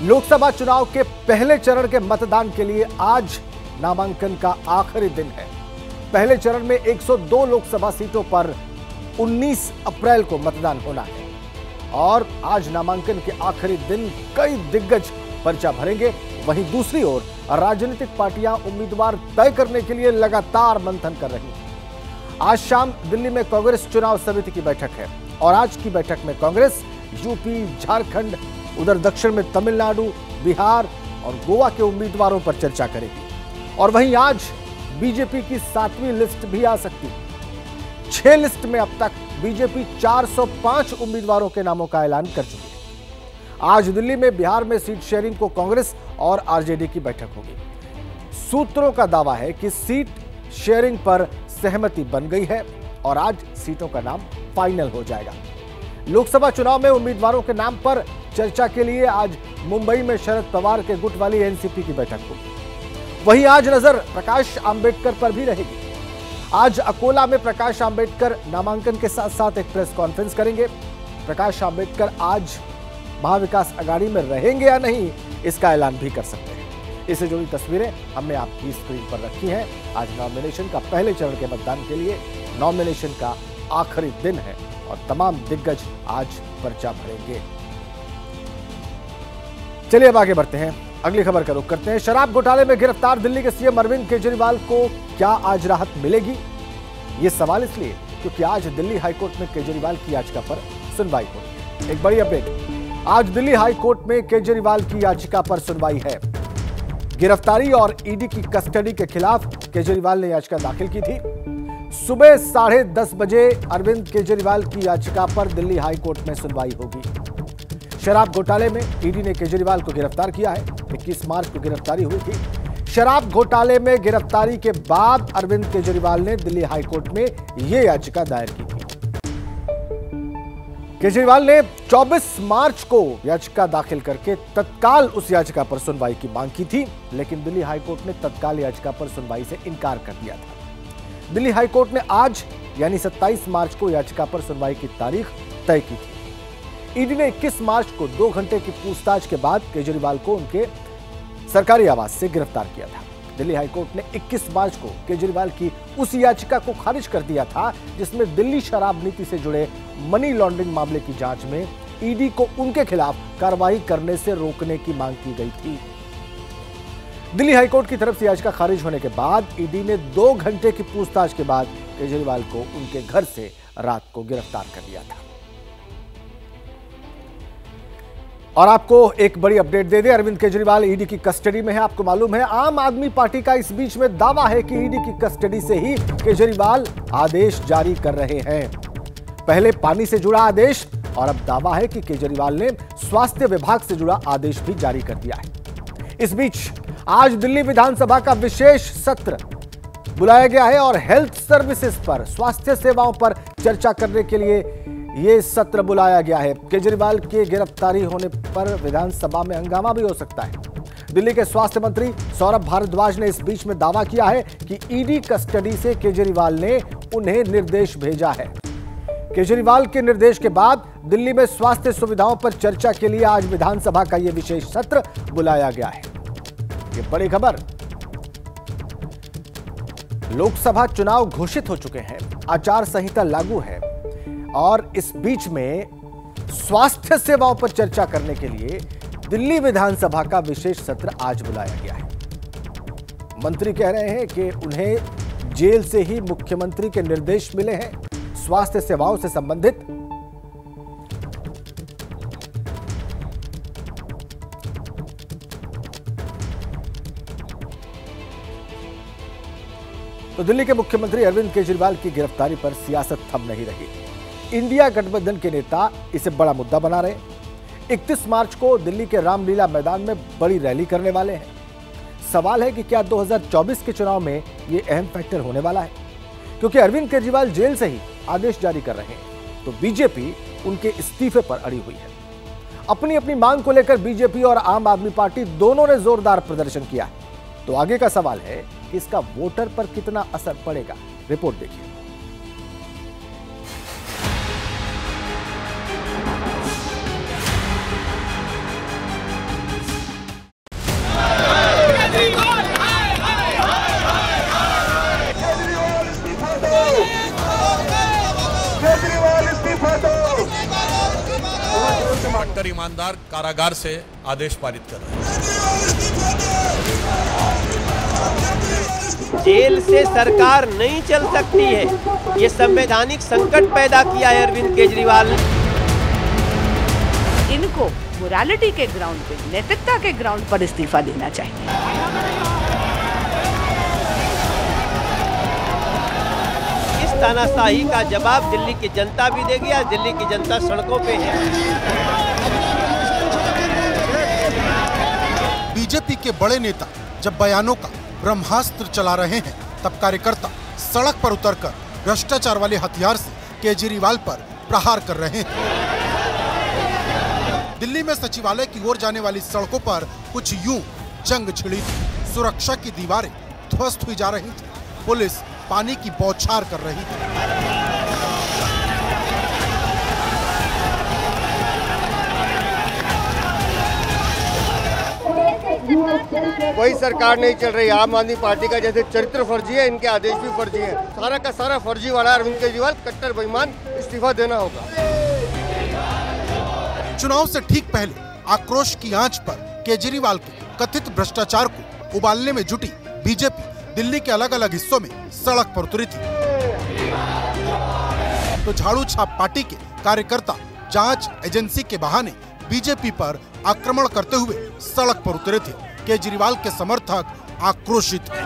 लोकसभा चुनाव के पहले चरण के मतदान के लिए आज नामांकन का आखिरी दिन है। पहले चरण में 102 लोकसभा सीटों पर 19 अप्रैल को मतदान होना है और आज नामांकन के आखिरी दिन कई दिग्गज पर्चा भरेंगे। वहीं दूसरी ओर राजनीतिक पार्टियां उम्मीदवार तय करने के लिए लगातार मंथन कर रही हैं। आज शाम दिल्ली में कांग्रेस चुनाव समिति की बैठक है और आज की बैठक में कांग्रेस यूपी, झारखंड, उधर दक्षिण में तमिलनाडु, बिहार और गोवा के उम्मीदवारों पर चर्चा करेगी। और वहीं आज बीजेपी की 7वीं लिस्ट भी आ सकती है। 6 लिस्ट में अब तक बीजेपी 405 उम्मीदवारों के नामों का ऐलान कर चुकी है। आज दिल्ली में बिहार में सीट शेयरिंग को कांग्रेस और आरजेडी की बैठक होगी। सूत्रों का दावा है कि सीट शेयरिंग पर सहमति बन गई है और आज सीटों का नाम फाइनल हो जाएगा। लोकसभा चुनाव में उम्मीदवारों के नाम पर चर्चा के लिए आज मुंबई में शरद पवार के गुट वाली एनसीपी की बैठक होगी। वहीं आज नजर प्रकाश आंबेडकर पर भी रहेगी। आज अकोला में प्रकाश आंबेडकर नामांकन के साथ साथ एक प्रेस कॉन्फ्रेंस करेंगे। प्रकाश आंबेडकर आज महाविकास अघाड़ी में रहेंगे या नहीं, इसका ऐलान भी कर सकते हैं। इससे जुड़ी तस्वीरें हमने आपकी स्क्रीन पर रखी हैं। आज नॉमिनेशन का पहले चरण के मतदान के लिए नॉमिनेशन का आखिरी दिन है और तमाम दिग्गज आज पर्चा भरेंगे। चलिए अब आगे बढ़ते हैं, अगली खबर का रुख करते हैं। शराब घोटाले में गिरफ्तार दिल्ली के सीएम अरविंद केजरीवाल को क्या आज राहत मिलेगी? ये सवाल इसलिए क्योंकि आज दिल्ली हाईकोर्ट में केजरीवाल की याचिका पर सुनवाई होगी। एक बड़ी अपडेट, आज दिल्ली हाईकोर्ट में केजरीवाल की याचिका पर सुनवाई है। गिरफ्तारी और ईडी की कस्टडी के खिलाफ केजरीवाल ने याचिका दाखिल की थी। सुबह 10:30 बजे अरविंद केजरीवाल की याचिका पर दिल्ली हाईकोर्ट में सुनवाई होगी। शराब घोटाले में ईडी ने केजरीवाल को गिरफ्तार किया है। 21 मार्च को गिरफ्तारी हुई थी। शराब घोटाले में गिरफ्तारी के बाद अरविंद केजरीवाल ने दिल्ली हाईकोर्ट में यह याचिका दायर की थी। केजरीवाल ने 24 मार्च को याचिका दाखिल करके तत्काल उस याचिका पर सुनवाई की मांग की थी, लेकिन दिल्ली हाईकोर्ट ने तत्काल याचिका पर सुनवाई से इनकार कर दिया था। दिल्ली हाईकोर्ट ने आज यानी 27 मार्च को याचिका पर सुनवाई की तारीख तय की थी। ईडी ने 21 मार्च को 2 घंटे की पूछताछ के बाद केजरीवाल को उनके सरकारी आवास से गिरफ्तार किया था। दिल्ली हाईकोर्ट ने 21 मार्च को केजरीवाल की उस याचिका को खारिज कर दिया था जिसमें दिल्ली शराब नीति से जुड़े मनी लॉन्ड्रिंग मामले की जांच में ईडी को उनके खिलाफ कार्रवाई करने से रोकने की मांग की गई थी। दिल्ली हाईकोर्ट की तरफ से याचिका खारिज होने के बाद ईडी ने 2 घंटे की पूछताछ के बाद केजरीवाल को उनके घर से रात को गिरफ्तार कर लिया था। और आपको एक बड़ी अपडेट दे दें, अरविंद केजरीवाल ईडी की कस्टडी में है। आपको मालूम है आम आदमी पार्टी का इस बीच में दावा है कि ईडी की कस्टडी से ही केजरीवाल आदेश जारी कर रहे हैं। पहले पानी से जुड़ा आदेश और अब दावा है कि केजरीवाल ने स्वास्थ्य विभाग से जुड़ा आदेश भी जारी कर दिया है। इस बीच आज दिल्ली विधानसभा का विशेष सत्र बुलाया गया है और हेल्थ सर्विसेज पर, स्वास्थ्य सेवाओं पर चर्चा करने के लिए यह सत्र बुलाया गया है। केजरीवाल के गिरफ्तारी होने पर विधानसभा में हंगामा भी हो सकता है। दिल्ली के स्वास्थ्य मंत्री सौरभ भारद्वाज ने इस बीच में दावा किया है कि ईडी कस्टडी से केजरीवाल ने उन्हें निर्देश भेजा है। केजरीवाल के निर्देश के बाद दिल्ली में स्वास्थ्य सुविधाओं पर चर्चा के लिए आज विधानसभा का यह विशेष सत्र बुलाया गया है। ये बड़ी खबर, लोकसभा चुनाव घोषित हो चुके हैं, आचार संहिता लागू है और इस बीच में स्वास्थ्य सेवाओं पर चर्चा करने के लिए दिल्ली विधानसभा का विशेष सत्र आज बुलाया गया है। मंत्री कह रहे हैं कि उन्हें जेल से ही मुख्यमंत्री के निर्देश मिले हैं स्वास्थ्य सेवाओं से संबंधित। तो दिल्ली के मुख्यमंत्री अरविंद केजरीवाल की गिरफ्तारी पर सियासत थम नहीं रही। इंडिया गठबंधन के नेता इसे बड़ा मुद्दा बना रहे। 31 मार्च को दिल्ली के रामलीला मैदान में बड़ी रैली करने वाले हैं। सवाल है कि क्या 2024 के चुनाव में यह अहम फैक्टर होने वाला है, क्योंकि अरविंद केजरीवाल जेल से ही आदेश जारी कर रहे हैं तो बीजेपी उनके इस्तीफे पर अड़ी हुई है। अपनी अपनी मांग को लेकर बीजेपी और आम आदमी पार्टी दोनों ने जोरदार प्रदर्शन किया है। तो आगे का सवाल है कि इसका वोटर पर कितना असर पड़ेगा। रिपोर्ट देखिए। ईमानदार कारागार से आदेश पारित कर रहे हैं। जेल से सरकार नहीं चल सकती है, ये संवैधानिक संकट पैदा किया है अरविंद केजरीवाल। इनको मोरालिटी के ग्राउंड पे, नैतिकता के ग्राउंड पर इस्तीफा देना चाहिए। तानाशाही का जवाब दिल्ली की जनता भी देगी। आज दिल्ली की जनता सड़कों पे है। बीजेपी के बड़े नेता जब बयानों का ब्रह्मास्त्र चला रहे हैं, तब कार्यकर्ता सड़क पर उतरकर भ्रष्टाचार वाले हथियार से केजरीवाल पर प्रहार कर रहे हैं। दिल्ली में सचिवालय की ओर जाने वाली सड़कों पर कुछ यूं जंग छिड़ी थी। सुरक्षा की दीवारें ध्वस्त हुई जा रही थी। पुलिस पानी की बौछार कर रही थी। कोई सरकार नहीं चल रही। आम आदमी पार्टी का जैसे चरित्र फर्जी है, इनके आदेश भी फर्जी है। सारा का सारा फर्जी वाला अरविंद केजरीवाल कट्टर बेईमान, इस्तीफा देना होगा। चुनाव से ठीक पहले आक्रोश की आंच पर केजरीवाल के कथित भ्रष्टाचार को उबालने में जुटी बीजेपी दिल्ली के अलग अलग हिस्सों में सड़क पर उतरी थी। तो झाड़ू छाप पार्टी के कार्यकर्ता जांच एजेंसी के बहाने बीजेपी पर आक्रमण करते हुए सड़क पर उतरे थे। केजरीवाल के समर्थक आक्रोशित थे।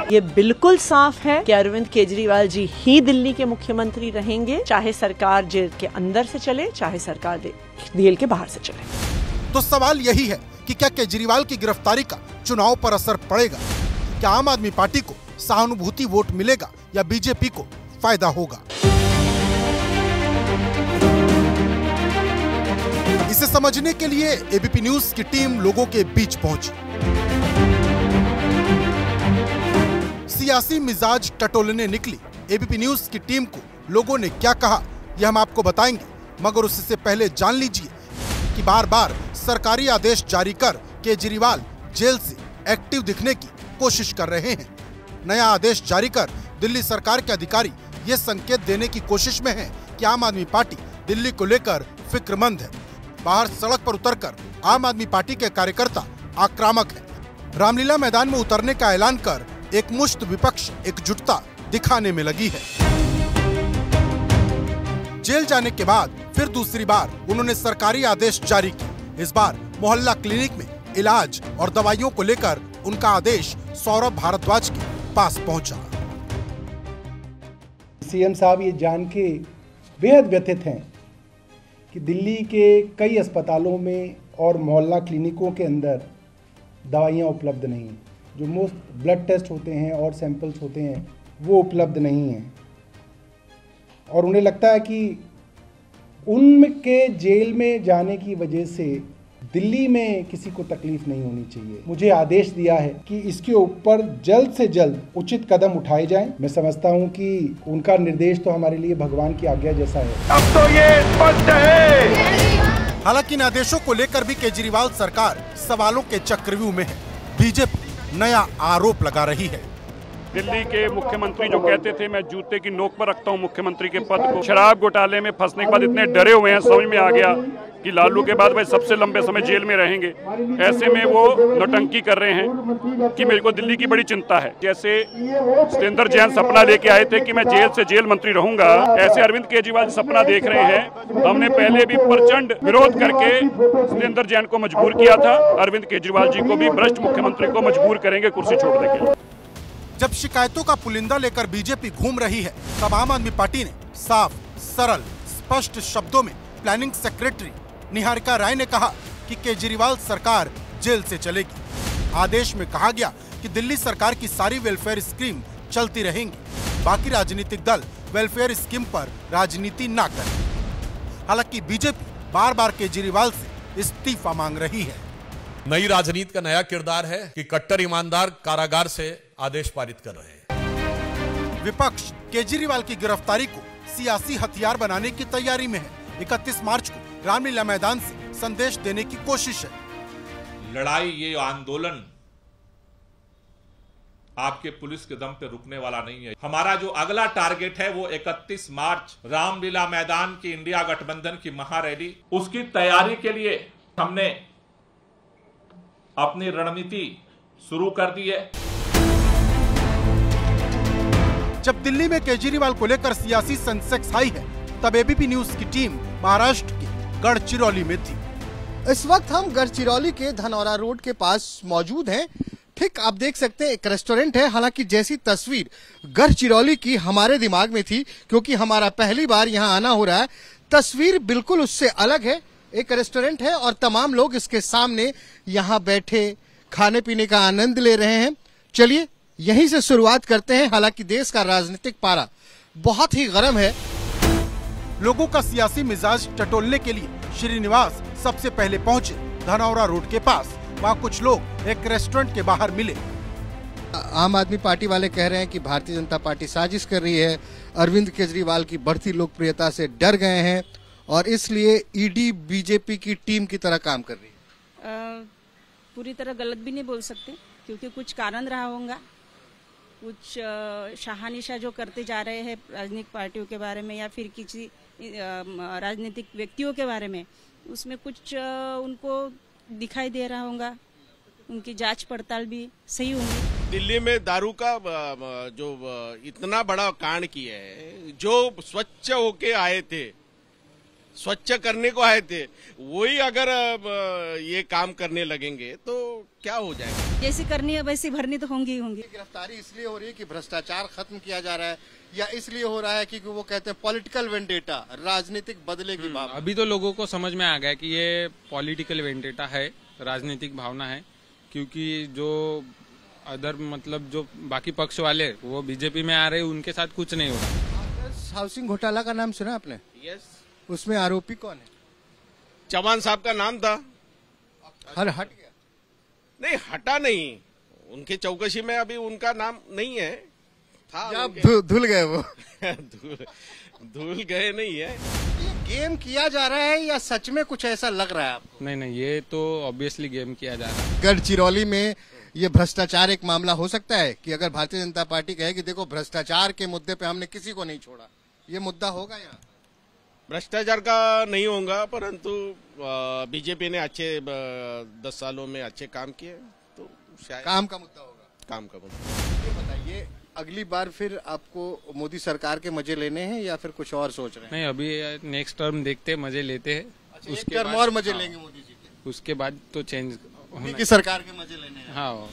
ये बिल्कुल साफ है कि अरविंद केजरीवाल जी ही दिल्ली के मुख्यमंत्री रहेंगे, चाहे सरकार जेल के अंदर से चले, चाहे सरकार जेल के बाहर से चले। तो सवाल यही है कि क्या केजरीवाल की गिरफ्तारी का चुनाव पर असर पड़ेगा? क्या आम आदमी पार्टी को सहानुभूति वोट मिलेगा या बीजेपी को फायदा होगा? इसे समझने के लिए एबीपी न्यूज की टीम लोगों के बीच पहुंची। सियासी मिजाज टटोलने निकली एबीपी न्यूज की टीम को लोगों ने क्या कहा, यह हम आपको बताएंगे, मगर उससे पहले जान लीजिए कि बार बार सरकारी आदेश जारी कर केजरीवाल जेल से एक्टिव दिखने की कोशिश कर रहे हैं। नया आदेश जारी कर दिल्ली सरकार के अधिकारी ये संकेत देने की कोशिश में हैं कि आम आदमी पार्टी दिल्ली को लेकर फिक्रमंद है। बाहर सड़क पर उतरकर आम आदमी पार्टी के कार्यकर्ता आक्रामक हैं। रामलीला मैदान में उतरने का ऐलान कर एक मुश्त विपक्ष एकजुटता दिखाने में लगी है। जेल जाने के बाद फिर दूसरी बार उन्होंने सरकारी आदेश जारी किए। इस बार मोहल्ला क्लिनिक में इलाज और दवाइयों को लेकर उनका आदेश सौरभ भारद्वाज के पास पहुंचा। सीएम साहब ये जान के बेहद व्यथित हैं कि दिल्ली के कई अस्पतालों में और मोहल्ला क्लिनिकों के अंदर दवाइयाँ उपलब्ध नहीं हैं। जो मोस्ट ब्लड टेस्ट होते हैं और सैंपल्स होते हैं वो उपलब्ध नहीं हैं, और उन्हें लगता है कि उनके जेल में जाने की वजह से दिल्ली में किसी को तकलीफ नहीं होनी चाहिए। मुझे आदेश दिया है कि इसके ऊपर जल्द से जल्द उचित कदम उठाए जाएं। मैं समझता हूं कि उनका निर्देश तो हमारे लिए भगवान की आज्ञा जैसा है। अब तो ये स्पष्ट है। हालांकि इन आदेशों को लेकर भी केजरीवाल सरकार सवालों के चक्रव्यूह में है। बीजेपी नया आरोप लगा रही है। दिल्ली के मुख्यमंत्री जो कहते थे मैं जूते की नोक पर रखता हूं मुख्यमंत्री के पद को, शराब घोटाले में फंसने के बाद इतने डरे हुए हैं, समझ में आ गया कि लालू के बाद वह सबसे लंबे समय जेल में रहेंगे। ऐसे में वो नौटंकी कर रहे हैं कि मेरे को दिल्ली की बड़ी चिंता है। जैसे सत्येंद्र जैन सपना लेके आए थे कि मैं जेल से जेल मंत्री रहूंगा, ऐसे अरविंद केजरीवाल सपना देख रहे हैं। हमने पहले भी प्रचंड विरोध करके सत्येंद्र जैन को मजबूर किया था। अरविंद केजरीवाल जी को भी भ्रष्ट मुख्यमंत्री को मजबूर करेंगे कुर्सी छोड़ने के लिए। जब शिकायतों का पुलिंदा लेकर बीजेपी घूम रही है, तब आम आदमी पार्टी ने साफ, सरल, स्पष्ट शब्दों में प्लानिंग सेक्रेटरी निहारिका राय ने कहा कि केजरीवाल सरकार जेल से चलेगी। आदेश में कहा गया कि दिल्ली सरकार की सारी वेलफेयर स्कीम चलती रहेंगी, बाकी राजनीतिक दल वेलफेयर स्कीम पर राजनीति ना करें। हालांकि बीजेपी बार बार केजरीवाल से इस्तीफा मांग रही है। नई राजनीति का नया किरदार है कि कट्टर ईमानदार कारागार से आदेश पारित कर रहे हैं। विपक्ष केजरीवाल की गिरफ्तारी को सियासी हथियार बनाने की तैयारी में है। 31 मार्च को रामलीला मैदान से संदेश देने की कोशिश है। लड़ाई, ये आंदोलन आपके पुलिस के दम पे रुकने वाला नहीं है। हमारा जो अगला टारगेट है वो 31 मार्च रामलीला मैदान की इंडिया गठबंधन की महारैली, उसकी तैयारी के लिए हमने अपनी रणनीति शुरू कर दी है। जब दिल्ली में केजरीवाल को लेकर सियासी सेंसेक्स हाई है, तब एबीपी न्यूज की टीम महाराष्ट्र के गढ़चिरौली में थी। इस वक्त हम गढ़चिरौली के धनौरा रोड के पास मौजूद हैं। ठीक आप देख सकते हैं एक रेस्टोरेंट है। हालांकि जैसी तस्वीर गढ़चिरौली की हमारे दिमाग में थी, क्योंकि हमारा पहली बार यहाँ आना हो रहा है, तस्वीर बिल्कुल उससे अलग है। एक रेस्टोरेंट है और तमाम लोग इसके सामने यहाँ बैठे खाने पीने का आनंद ले रहे हैं। चलिए यहीं से शुरुआत करते हैं। हालांकि देश का राजनीतिक पारा बहुत ही गर्म है। लोगों का सियासी मिजाज टटोलने के लिए श्रीनिवास सबसे पहले पहुंचे धनौरा रोड के पास। वहाँ कुछ लोग एक रेस्टोरेंट के बाहर मिले। आम आदमी पार्टी वाले कह रहे हैं कि भारतीय जनता पार्टी साजिश कर रही है, अरविंद केजरीवाल की बढ़ती लोकप्रियता से डर गए हैं और इसलिए ईडी बीजेपी की टीम की तरह काम कर रही है। पूरी तरह गलत भी नहीं बोल सकते, क्योंकि कुछ कारण रहा होगा। कुछ शाहनिशा जो करते जा रहे हैं राजनीतिक पार्टियों के बारे में या फिर किसी राजनीतिक व्यक्तियों के बारे में, उसमें कुछ उनको दिखाई दे रहा होगा। उनकी जांच पड़ताल भी सही होंगी। दिल्ली में दारू का जो इतना बड़ा कांड किया है, जो स्वच्छ होके आए थे, स्वच्छ करने को आए थे, वही अगर ये काम करने लगेंगे तो क्या हो जाएगा। जैसी करनी है वैसी भरनी तो होंगी ही होंगी। गिरफ्तारी इसलिए हो रही है कि भ्रष्टाचार खत्म किया जा रहा है, या इसलिए हो रहा है क्योंकि वो कहते हैं पॉलिटिकल वेंडेटा, राजनीतिक बदले की भावना। अभी तो लोगों को समझ में आ गया कि ये पॉलिटिकल वेंडेटा है, राजनीतिक भावना है, क्योंकि जो अदर मतलब जो बाकी पक्ष वाले वो बीजेपी में आ रहे, उनके साथ कुछ नहीं हो रहा। हाउसिंग घोटाला का नाम सुना आपने? यस। उसमें आरोपी कौन है? चौहान साहब का नाम था। हट गया? नहीं, हटा नहीं, उनके चौकसी में अभी उनका नाम नहीं है। था धुल गए वो। धुल गए नहीं है। ये गेम किया जा रहा है या सच में कुछ ऐसा लग रहा है आपको? नहीं, ये तो ऑब्वियसली गेम किया जा रहा है। गढ़चिरौली में ये भ्रष्टाचार एक मामला हो सकता है कि अगर भारतीय जनता पार्टी कहे कि देखो भ्रष्टाचार के मुद्दे पे हमने किसी को नहीं छोड़ा, ये मुद्दा होगा यहाँ? भ्रष्टाचार का नहीं होगा, परंतु बीजेपी ने अच्छे 10 सालों में अच्छे काम किए, तो शायद काम का मुद्दा होगा। काम का मुद्दा। ये बताइए, अगली बार फिर आपको मोदी सरकार के मजे लेने हैं या फिर कुछ और सोच रहे हैं? नहीं, अभी नेक्स्ट टर्म देखते हैं, मजे लेते हैं। अच्छा, उसके टर्म और मजे लेंगे मोदी जी के? उसके बाद तो चेंज की सरकार के मजे लेने हैं। हाँ।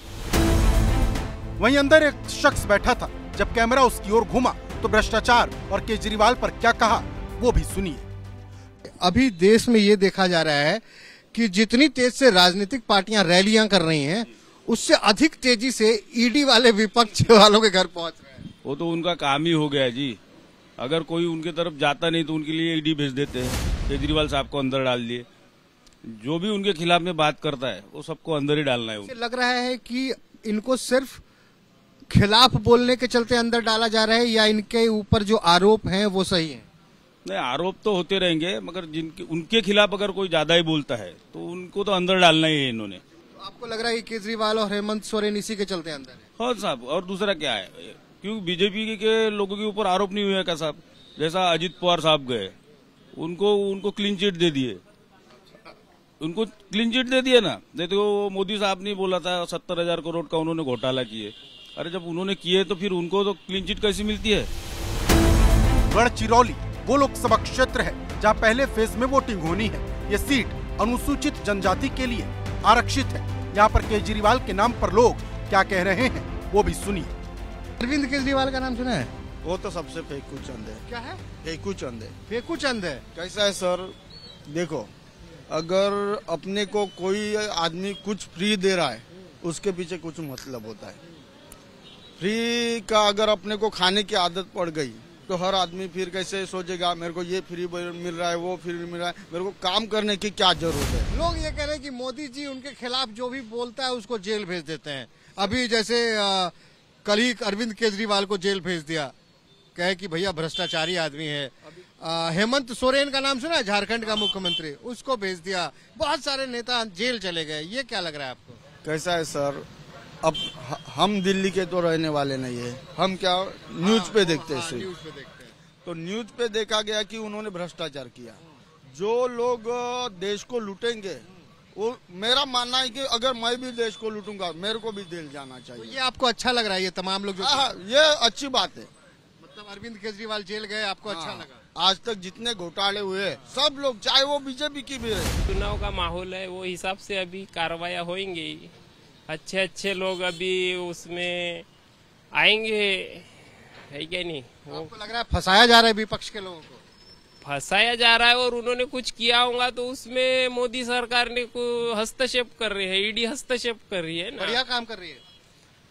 वहीं अंदर एक शख्स बैठा था। जब कैमरा उसकी ओर घूमा तो भ्रष्टाचार और केजरीवाल पर क्या कहा वो भी सुनिए। अभी देश में ये देखा जा रहा है कि जितनी तेज से राजनीतिक पार्टियां रैलियां कर रही हैं, उससे अधिक तेजी से ईडी वाले विपक्ष वालों के घर पहुंच रहे हैं। वो तो उनका काम ही हो गया जी। अगर कोई उनके तरफ जाता नहीं तो उनके लिए ईडी भेज देते हैं। केजरीवाल साहब को अंदर डाल दिए। जो भी उनके खिलाफ में बात करता है वो सबको अंदर ही डालना है। लग रहा है कि इनको सिर्फ खिलाफ बोलने के चलते अंदर डाला जा रहा है, या इनके ऊपर जो आरोप हैं वो सही है? नहीं, आरोप तो होते रहेंगे, मगर जिनके उनके खिलाफ अगर कोई ज्यादा ही बोलता है तो उनको तो अंदर डालना ही है इन्होंने। आपको लग रहा है कि केजरीवाल और हेमंत सोरेन इसी के चलते अंदर है? हाँ साहब, और दूसरा क्या है, क्योंकि बीजेपी के लोगों के ऊपर आरोप नहीं हुआ क्या साहब? जैसा अजित पवार साहब गए, उनको क्लीन चिट दे दिए। उनको क्लीन चिट दे दिया ना। देखो मोदी साहब ने बोला था 70,000 करोड़ का उन्होंने घोटाला किए। अरे जब उन्होंने किए तो फिर उनको तो क्लीन चिट कैसी मिलती है? गढ़चिरौली वो लोकसभा क्षेत्र है जहां पहले फेज में वोटिंग होनी है। ये सीट अनुसूचित जनजाति के लिए आरक्षित है। यहाँ पर केजरीवाल के नाम पर लोग क्या कह रहे हैं वो भी सुनिए। अरविंद केजरीवाल का नाम सुना है? वो तो सबसे फेकू चंद है। क्या है? फेकू चंद है। फेकू चंद है? कैसा है सर, देखो अगर अपने को कोई आदमी कुछ फ्री दे रहा है, उसके पीछे कुछ मतलब होता है। फ्री का अगर अपने को खाने की आदत पड़ गई तो हर आदमी फिर कैसे सोचेगा मेरे को ये फ्री मिल रहा है, वो फ्री मिल रहा है, मेरे को काम करने की क्या जरूरत है। लोग ये कह रहे हैं कि मोदी जी उनके खिलाफ जो भी बोलता है उसको जेल भेज देते हैं। अभी जैसे कल ही अरविंद केजरीवाल को जेल भेज दिया, कहे कि भैया भ्रष्टाचारी आदमी है। हेमंत सोरेन का नाम सुना है, झारखंड का मुख्यमंत्री, उसको भेज दिया। बहुत सारे नेता जेल चले गए। ये क्या लग रहा है आपको? कैसा है सर, अब हम दिल्ली के तो रहने वाले नहीं है, हम क्या न्यूज पे देखते हैं तो न्यूज पे देखा गया कि उन्होंने भ्रष्टाचार किया। जो लोग देश को लूटेंगे, वो मेरा मानना है कि अगर मैं भी देश को लूटूंगा मेरे को भी जेल जाना चाहिए। तो ये आपको अच्छा लग रहा है, ये तमाम लोग जो ये अच्छी बात है। मतलब अरविंद केजरीवाल जेल गए, आपको अच्छा लगा? आज तक जितने घोटाले हुए सब लोग, चाहे वो बीजेपी की भी रहे। चुनाव का माहौल है, वो हिसाब से अभी कार्रवाई होंगी। अच्छे अच्छे लोग अभी उसमें आएंगे, है क्या नहीं? आपको लग रहा है फंसाया जा रहा है विपक्ष के लोगों को? फंसाया जा रहा है, और उन्होंने कुछ किया होगा तो उसमें मोदी सरकार ने को हस्तक्षेप कर रही है, ईडी हस्तक्षेप कर रही है ना। बढ़िया काम कर रही है।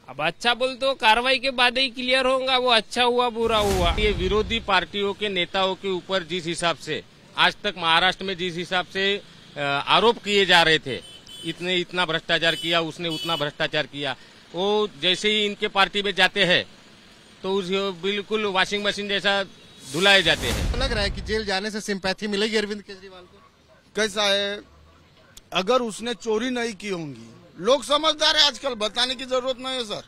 अब अच्छा बोल तो कार्रवाई के बाद ही क्लियर होगा, वो अच्छा हुआ बुरा हुआ। ये विरोधी पार्टियों के नेताओं के ऊपर जिस हिसाब से आज तक महाराष्ट्र में जिस हिसाब से आरोप किए जा रहे थे, इतने इतना भ्रष्टाचार किया, उसने उतना भ्रष्टाचार किया, वो जैसे ही इनके पार्टी में जाते हैं तो उस बिल्कुल वॉशिंग मशीन जैसा धुलाए जाते हैं। लग रहा है कि जेल जाने से सिंपैथी मिलेगी अरविंद केजरीवाल को? कैसा है, अगर उसने चोरी नहीं की होंगी, लोग समझदार है आजकल, बताने की जरूरत नहीं है सर।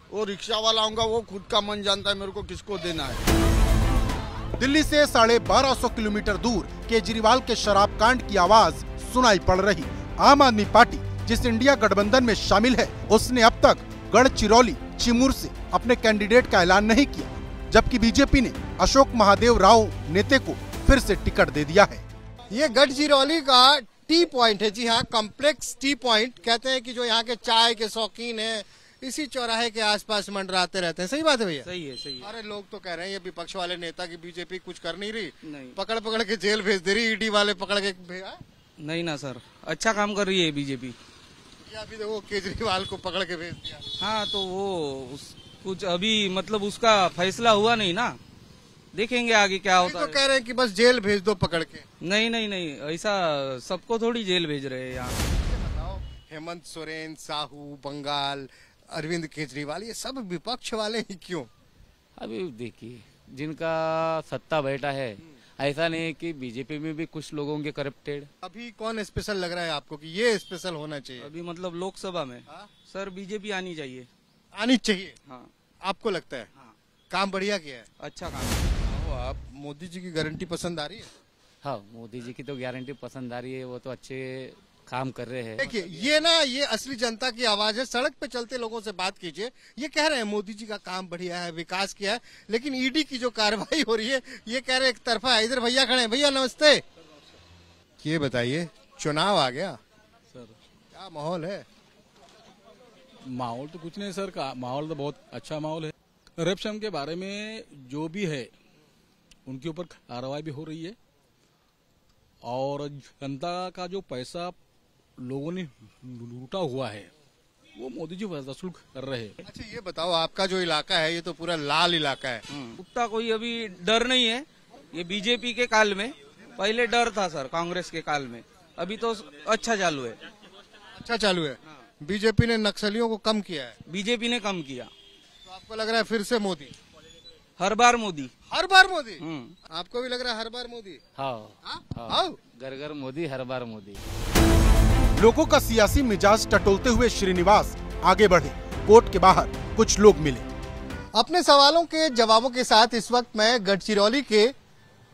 वो रिक्शा वाला होगा, वो खुद का मन जानता है मेरे को किसको देना है। दिल्ली से 1250 किलोमीटर दूर केजरीवाल के शराब कांड की आवाज सुनाई पड़ रही। आम आदमी पार्टी जिस इंडिया गठबंधन में शामिल है, उसने अब तक गढ़चिरौली, चिमूर से अपने कैंडिडेट का ऐलान नहीं किया, जबकि बीजेपी ने अशोक महादेव राव नेते को फिर से टिकट दे दिया है। ये गढ़चिरौली का टी पॉइंट है, जी हाँ, कॉम्प्लेक्स टी पॉइंट कहते हैं कि जो यहाँ के चाय के शौकीन है इसी चौराहे के आसपास मंडराते रहते हैं। सही बात है भैया? सही है, सही है। अरे लोग तो कह रहे हैं ये विपक्ष वाले नेता की बीजेपी कुछ कर नहीं रही, पकड़ पकड़ के जेल भेज दे रही, ईडी वाले पकड़ के भेजा। नहीं ना सर, अच्छा काम कर रही है बीजेपी। अभी देखो केजरीवाल को पकड़ के भेज दिया। हाँ तो वो कुछ अभी मतलब उसका फैसला हुआ नहीं ना, देखेंगे आगे क्या होता है। तो कह रहे हैं कि बस जेल भेज दो पकड़ के। नहीं नहीं नहीं, ऐसा सबको थोड़ी जेल भेज रहे हैं यहाँ। बताओ, हेमंत सोरेन, साहू, बंगाल, अरविंद केजरीवाल, ये सब विपक्ष वाले ही क्यों? अभी देखिए, जिनका सत्ता बैठा है, ऐसा नहीं है कि बीजेपी में भी कुछ लोगों के करप्टेड। अभी कौन स्पेशल लग रहा है आपको कि ये स्पेशल होना चाहिए? अभी मतलब लोकसभा में सर बीजेपी आनी चाहिए। आनी चाहिए? हाँ। आपको लगता है? हाँ। काम बढ़िया किया है? अच्छा काम। आप मोदी जी की गारंटी पसंद आ रही है? हाँ, मोदी जी की तो गारंटी पसंद आ रही है, वो तो अच्छे काम कर रहे हैं। देखिए ये असली जनता की आवाज है। सड़क पे चलते लोगों से बात कीजिए, ये कह रहे हैं मोदी जी का काम बढ़िया है, विकास किया है, लेकिन ईडी की जो कार्रवाई हो रही है ये कह रहे एक तरफा है। इधर भैया खड़े हैं। भैया नमस्ते। ये बताइए, चुनाव आ गया सर, क्या माहौल है? माहौल तो कुछ नहीं सर, माहौल तो बहुत अच्छा माहौल है। करप्शन के बारे में जो भी है उनके ऊपर कार्रवाई भी हो रही है, और जनता का जो पैसा लोगों ने लूटा हुआ है वो मोदी जी वसूल कर रहे हैं। अच्छा ये बताओ, आपका जो इलाका है ये तो पूरा लाल इलाका है, उतना कोई अभी डर नहीं है। ये बीजेपी के काल में पहले डर था सर, कांग्रेस के काल में, अभी तो अच्छा चालू है। अच्छा चालू है। बीजेपी ने नक्सलियों को कम किया है। बीजेपी ने कम किया। तो आपको लग रहा है फिर से मोदी? हर बार मोदी। हर बार मोदी? आपको भी लग रहा है हर बार मोदी? हाँ, घर घर मोदी, हर बार मोदी। लोगों का सियासी मिजाज टटोलते हुए श्रीनिवास आगे बढ़े। कोर्ट के बाहर कुछ लोग मिले। अपने सवालों के जवाबों के साथ इस वक्त मैं गढ़चिरौली के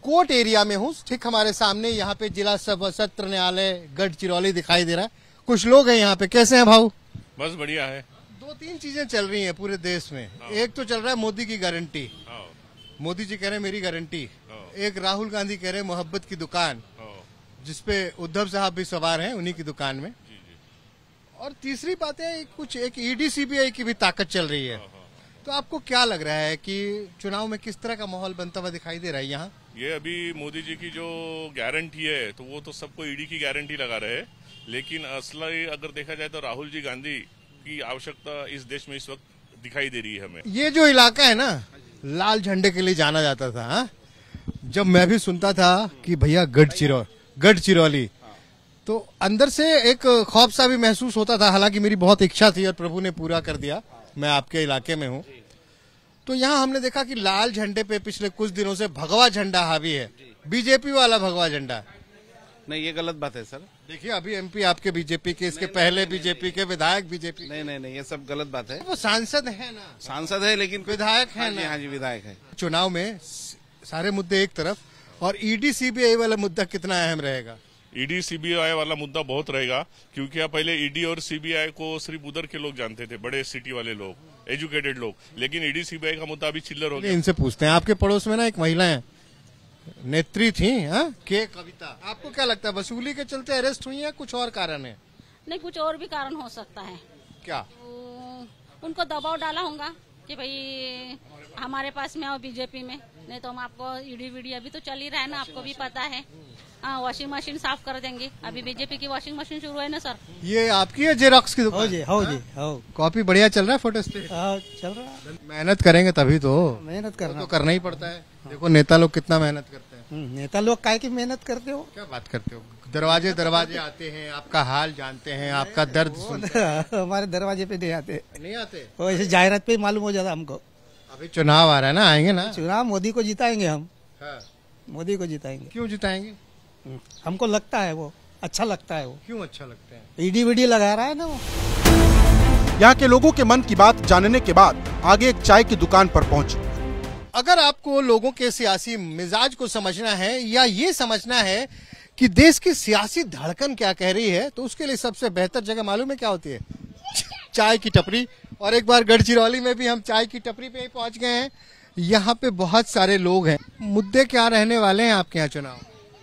कोर्ट एरिया में हूँ। ठीक हमारे सामने यहाँ पे जिला सत्र न्यायालय गढ़चिरौली दिखाई दे रहा है। कुछ लोग हैं यहाँ पे। कैसे हैं भाऊ? बस बढ़िया है। दो तीन चीजें चल रही हैं पूरे देश में। एक तो चल रहा है मोदी की गारंटी, मोदी जी कह रहे हैं मेरी गारंटी। एक राहुल गांधी कह रहे हैं मोहब्बत की दुकान, जिसपे उद्धव साहब भी सवार हैं, उन्हीं की दुकान में। और तीसरी बात है कुछ एक ईडी सीबीआई की भी ताकत चल रही है। तो आपको क्या लग रहा है कि चुनाव में किस तरह का माहौल बनता हुआ दिखाई दे रहा है यहाँ? ये अभी मोदी जी की जो गारंटी है तो वो तो सबको ईडी की गारंटी लगा रहे हैं, लेकिन असली अगर देखा जाए तो राहुल जी गांधी की आवश्यकता इस देश में इस वक्त दिखाई दे रही है हमें। ये जो इलाका है ना, लाल झंडे के लिए जाना जाता था। हा? जब मैं भी सुनता था कि भैया गढ़चिरौली, तो अंदर से एक खौफ सा भी महसूस होता था। हालांकि मेरी बहुत इच्छा थी और प्रभु ने पूरा कर दिया। मैं आपके इलाके में हूँ, तो यहाँ हमने देखा कि लाल झंडे पे पिछले कुछ दिनों से भगवा झंडा हावी है, बीजेपी वाला भगवा झंडा। नहीं, ये गलत बात है सर। देखिए अभी एमपी आपके बीजेपी के, इसके पहले बीजेपी के विधायक बीजेपी। नहीं, ये सब गलत बात है। वो सांसद है ना, सांसद है लेकिन विधायक है ना। हाँ जी, विधायक है। चुनाव में सारे मुद्दे एक तरफ और ईडी सीबीआई वाला मुद्दा कितना अहम रहेगा? ईडी सीबीआई वाला मुद्दा बहुत रहेगा, क्योंकि पहले ईडी और सीबीआई को सिर्फ उधर के लोग जानते थे, बड़े सिटी वाले लोग, एजुकेटेड लोग, लेकिन ईडी सीबीआई का मुद्दा अभी चिल्लर हो गया। इनसे पूछते हैं, आपके पड़ोस में ना एक महिला है, नेत्री थी, के कविता, आपको क्या लगता है वसूली के चलते अरेस्ट हुई है, कुछ और कारण है? नहीं, कुछ और भी कारण हो सकता है। क्या? उनको दबाव डाला होगा कि भाई हमारे पास में आओ बीजेपी में, नहीं तो हम आपको ईडी वीडी अभी तो चल ही रहा है ना, आपको भी पता है। वॉशिंग मशीन साफ कर देंगे, अभी बीजेपी की वॉशिंग मशीन शुरू है ना सर। ये आपकी है जेरॉक्स की दुकान? हो जी। कॉपी बढ़िया चल रहा है, फोटो स्टेट चल रहा है। मेहनत करेंगे तभी तो, मेहनत करना तो करना ही पड़ता है। देखो नेता लोग कितना मेहनत करते हैं। नेता लोग काय की मेहनत करते हो? क्या बात करते हो? दरवाजे आते हैं, आपका हाल जानते हैं, आपका दर्द सुनते हैं। हमारे दरवाजे पे नहीं आते। नहीं आते? वैसे जाहिरात पे मालूम हो जाता हमको। अभी चुनाव आ रहा है ना, आएंगे ना? चुनाव मोदी को जिताएंगे हम। मोदी को जिताएंगे। क्यों जिताएंगे? हमको लगता है वो अच्छा लगता है। वो क्यों अच्छा लगता है? ईडी वीडी लगा रहा है ना वो। यहाँ के लोगों के मन की बात जानने के बाद आगे एक चाय की दुकान पर पहुंचे। अगर आपको लोगों के सियासी मिजाज को समझना है या ये समझना है कि देश की सियासी धड़कन क्या कह रही है, तो उसके लिए सबसे बेहतर जगह मालूम है क्या होती है? चाय की टपरी। और एक बार गढ़चिरौली में भी हम चाय की टपरी पे ही पहुंच गए हैं। यहाँ पे बहुत सारे लोग हैं। मुद्दे क्या रहने वाले हैं आपके यहाँ चुनाव?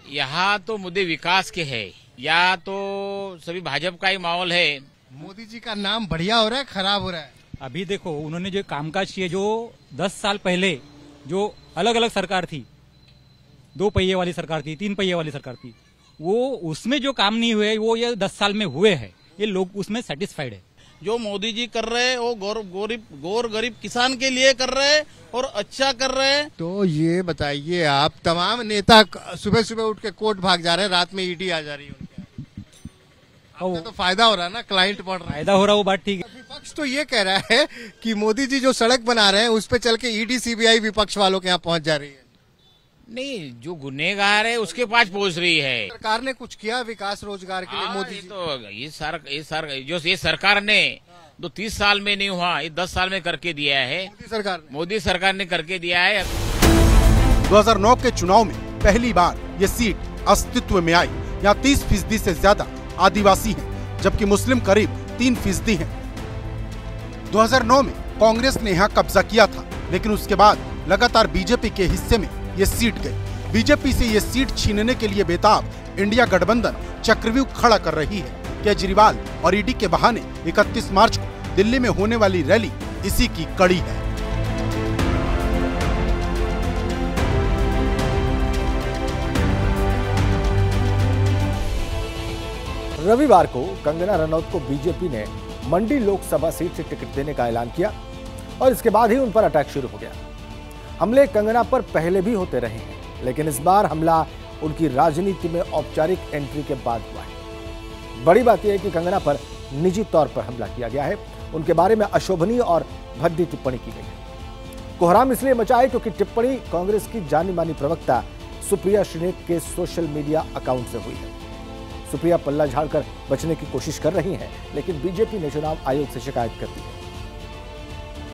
यहाँ तो मुद्दे विकास के हैं, या तो सभी भाजपा का ही माहौल है। मोदी जी का नाम बढ़िया हो रहा है, खराब हो रहा है? अभी देखो उन्होंने जो कामकाज किए, जो 10 साल पहले जो अलग अलग सरकार थी, 2 पहिए वाली सरकार थी, 3 पहिए वाली सरकार थी, वो उसमें जो काम नहीं हुए वो ये 10 साल में हुए हैं। ये लोग उसमें सेटिस्फाइड है। जो मोदी जी कर रहे हैं वो गौर गरीब किसान के लिए कर रहे हैं और अच्छा कर रहे हैं। तो ये बताइए, आप तमाम नेता सुबह सुबह उठ के कोर्ट भाग जा रहे हैं, रात में ईडी आ जा रही है उनके, तो फायदा हो रहा है ना, क्लाइंट बढ़ रहा है, फायदा हो रहा है, वो बात ठीक है। विपक्ष तो ये कह रहा है कि मोदी जी जो सड़क बना रहे हैं उस पे चल के ईडी सीबीआई विपक्ष वालों के यहाँ पहुंच जा रही है। नहीं, जो गुनहगार है उसके पास पहुंच रही है। सरकार ने कुछ किया विकास रोजगार के लिए? मोदी जी तो ये सरकार ने तो 30 साल में नहीं हुआ, ये 10 साल में करके दिया है। मोदी सरकार ने करके दिया है। 2009 के चुनाव में पहली बार ये सीट अस्तित्व में आई। यहाँ 30% से ज्यादा आदिवासी हैं, जबकि मुस्लिम करीब 3% हैं। 2009 में कांग्रेस ने यहाँ कब्जा किया था, लेकिन उसके बाद लगातार बीजेपी के हिस्से में ये सीट गई। बीजेपी से ये सीट छीनने के लिए बेताब इंडिया गठबंधन चक्रव्यूह खड़ा कर रही है। केजरीवाल और ईडी के बहाने 31 मार्च को दिल्ली में होने वाली रैली इसी की कड़ी है। रविवार को कंगना रनौत को बीजेपी ने मंडी लोकसभा सीट से टिकट देने का ऐलान किया और इसके बाद ही उन पर अटैक शुरू हो गया। हमले कंगना पर पहले भी होते रहे हैं, लेकिन इस बार हमला उनकी राजनीति में औपचारिक एंट्री के बाद हुआ है। बड़ी बात यह है कि कंगना पर निजी तौर पर हमला किया गया है। उनके बारे में अशोभनीय और भद्दी टिप्पणी की गई है। कोहराम इसलिए मचा है क्योंकि टिप्पणी कांग्रेस की जानी मानी प्रवक्ता सुप्रिया श्रीनेत के सोशल मीडिया अकाउंट से हुई है। सुप्रिया पल्ला झाड़कर बचने की कोशिश कर रही हैं, लेकिन बीजेपी ने चुनाव आयोग से शिकायत कर दी है।